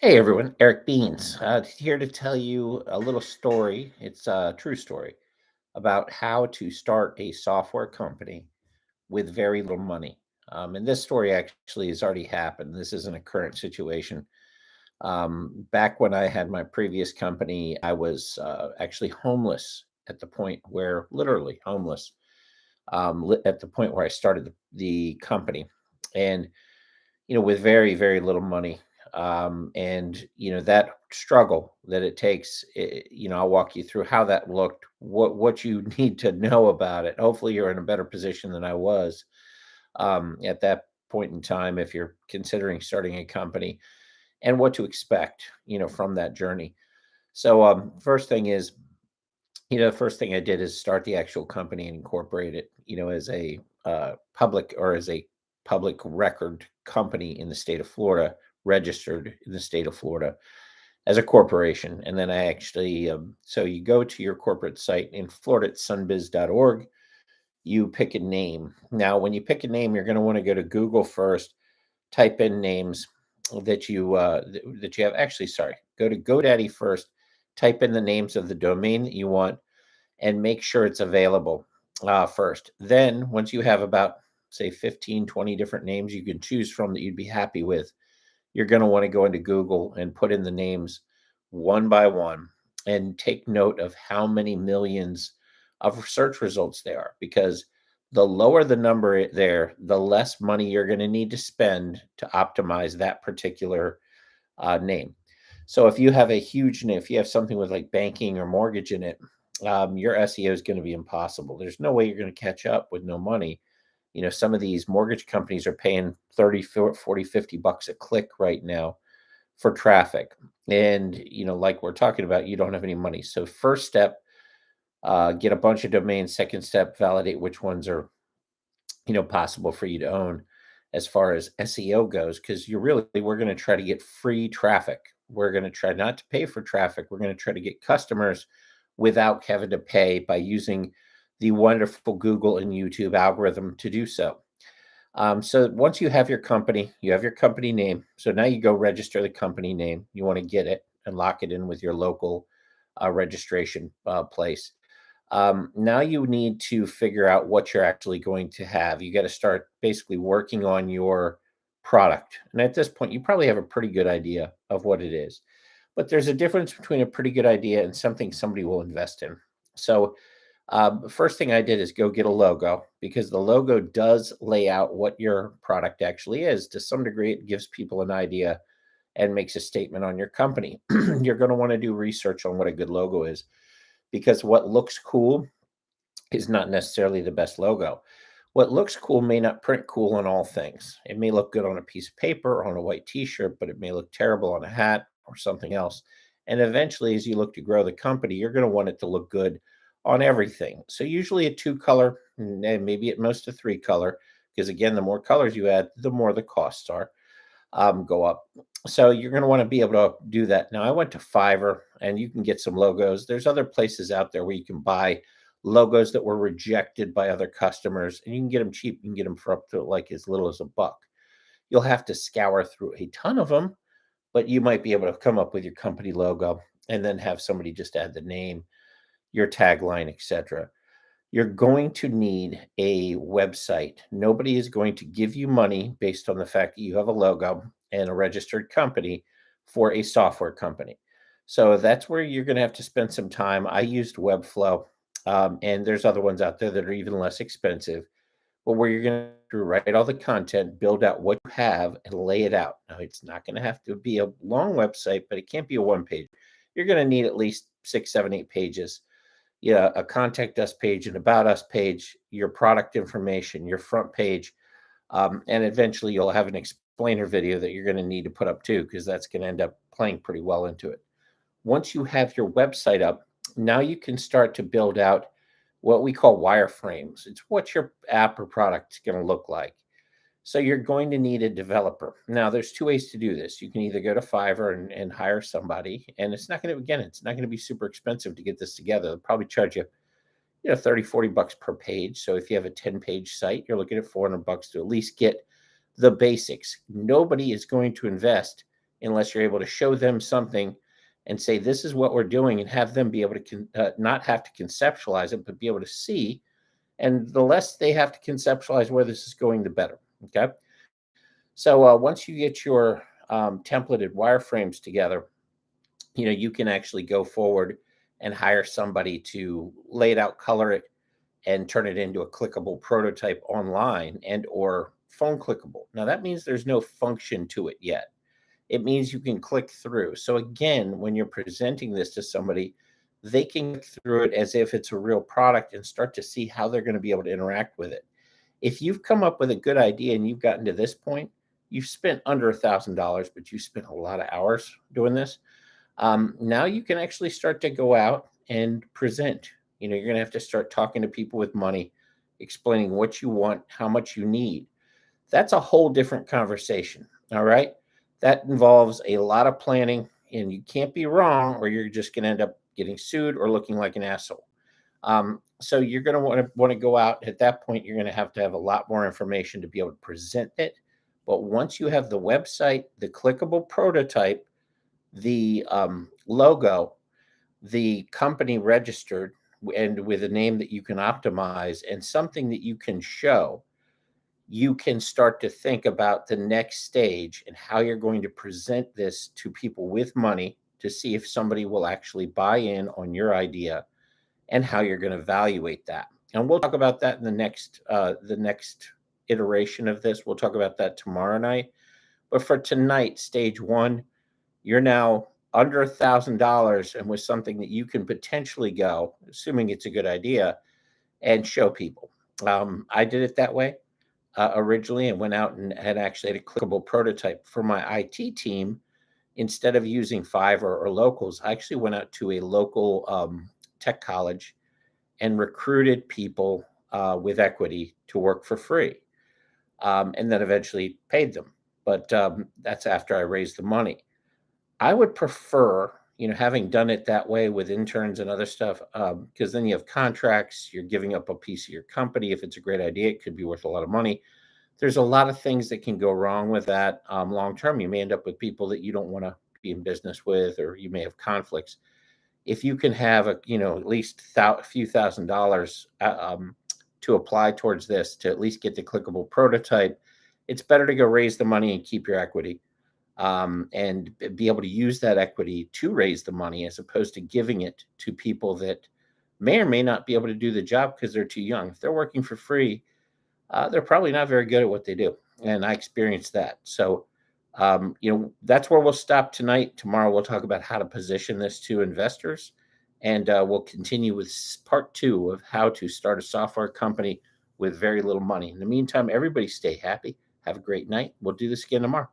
Hey everyone, Eric Beans, here to tell you a little story. It's a true story about how to start a software company with very little money. And this story actually has already happened. This isn't a current situation. Back when I had my previous company, I was actually homeless at the point where, literally homeless, at the point where I started the company. And with very, very little money. And that struggle that it takes, I'll walk you through how that looked, what you need to know about it. Hopefully, you're in a better position than I was at that point in time if you're considering starting a company, and what to expect, from that journey. So, first thing is, the first thing I did is start the actual company and incorporate it, as a public record company in the state of Florida, registered in the state of Florida as a corporation. And then I actually, so you go to your corporate site in Florida, it's sunbiz.org. You pick a name. Now, when you pick a name, you're going to want to go to Google first, type in names that you have. Actually, sorry, go to GoDaddy first, type in the names of the domain that you want, and make sure it's available first. Then, once you have about, say, 15, 20 different names you can choose from that you'd be happy with, you're going to want to go into Google and put in the names one by one and take note of how many millions of search results there are, because the lower the number there, the less money you're going to need to spend to optimize that particular name. So if you have a huge name, if you have something with like banking or mortgage in it, your SEO is going to be impossible. There's no way you're going to catch up with no money. Some of these mortgage companies are paying 30, 40, $50 a click right now for traffic. And, like we're talking about, you don't have any money. So first step, get a bunch of domains. Second step, validate which ones are, possible for you to own as far as SEO goes, because we're going to try to get free traffic. We're going to try not to pay for traffic. We're going to try to get customers without having to pay by using the wonderful Google and YouTube algorithm to do so. So once you have your company name. So now you go register the company name. You want to get it and lock it in with your local registration place. Now you need to figure out what you're actually going to have. You got to start basically working on your product. And at this point, you probably have a pretty good idea of what it is. But there's a difference between a pretty good idea and something somebody will invest in. So, first thing I did is go get a logo, because the logo does lay out what your product actually is. To some degree, it gives people an idea and makes a statement on your company. You're going to want to do research on what a good logo is, because what looks cool is not necessarily the best logo. What looks cool may not print cool on all things. It may look good on a piece of paper or on a white t-shirt, but it may look terrible on a hat or something else. And eventually, as you look to grow the company, you're going to want it to look good on everything. So usually a two color, and maybe at most a three color, because again, the more colors you add, the more the costs are go up. So you're going to want to be able to do that. Now, I went to Fiverr, and you can get some logos. There's other places out there where you can buy logos that were rejected by other customers, and you can get them cheap. You can get them for up to like as little as $1. You'll have to scour through a ton of them, but you might be able to come up with your company logo and then have somebody just add the name, your tagline, etc. You're going to need a website. Nobody is going to give you money based on the fact that you have a logo and a registered company for a software company. So that's where you're going to have to spend some time. I used Webflow, and there's other ones out there that are even less expensive, but where you're going to write all the content, build out what you have, and lay it out. Now, it's not going to have to be a long website, but it can't be a one page. You're going to need at least 6, 7, 8 pages. Yeah, a contact us page, an about us page, your product information, your front page, and eventually you'll have an explainer video that you're going to need to put up too, because that's going to end up playing pretty well into it. Once you have your website up, now you can start to build out what we call wireframes. It's what your app or product is going to look like. So you're going to need a developer. Now, there's two ways to do this. You can either go to Fiverr and hire somebody, and it's not going to be super expensive to get this together. They'll probably charge you, 30, $40 per page. So if you have a 10-page site, you're looking at $400 to at least get the basics. Nobody is going to invest unless you're able to show them something and say, this is what we're doing, and have them be able to not have to conceptualize it, but be able to see. And the less they have to conceptualize where this is going, the better. Okay. So once you get your templated wireframes together, you can actually go forward and hire somebody to lay it out, color it, and turn it into a clickable prototype online and or phone clickable. Now that means there's no function to it yet. It means you can click through. So again, when you're presenting this to somebody, they can click through it as if it's a real product and start to see how they're going to be able to interact with it. If you've come up with a good idea and you've gotten to this point, you've spent under $1,000, but you spent a lot of hours doing this. Now you can actually start to go out and present. You're going to have to start talking to people with money, explaining what you want, how much you need. That's a whole different conversation. All right. That involves a lot of planning, and you can't be wrong, or you're just going to end up getting sued or looking like an asshole. So you're going to want to go out. At that point, you're going to have a lot more information to be able to present it. But once you have the website, the clickable prototype, the logo, the company registered, and with a name that you can optimize and something that you can show, you can start to think about the next stage and how you're going to present this to people with money to see if somebody will actually buy in on your idea and how you're going to evaluate that. And we'll talk about that in the next iteration of this. We'll talk about that tomorrow night. But for tonight, stage one, you're now under $1,000 and with something that you can potentially go, assuming it's a good idea, and show people. I did it that way originally and went out and had actually had a clickable prototype for my IT team. Instead of using Fiverr or locals, I actually went out to a local tech college and recruited people with equity to work for free, and then eventually paid them. But that's after I raised the money. I would prefer, having done it that way with interns and other stuff, because then you have contracts, you're giving up a piece of your company. If it's a great idea, it could be worth a lot of money. There's a lot of things that can go wrong with that long term. You may end up with people that you don't want to be in business with, or you may have conflicts. If you can have at least a few $1,000s to apply towards this to at least get the clickable prototype, it's better to go raise the money and keep your equity, and be able to use that equity to raise the money as opposed to giving it to people that may or may not be able to do the job because they're too young. If they're working for free, they're probably not very good at what they do. And I experienced that. So, that's where we'll stop tonight. Tomorrow, we'll talk about how to position this to investors. And we'll continue with part 2 of how to start a software company with very little money. In the meantime, everybody stay happy. Have a great night. We'll do this again tomorrow.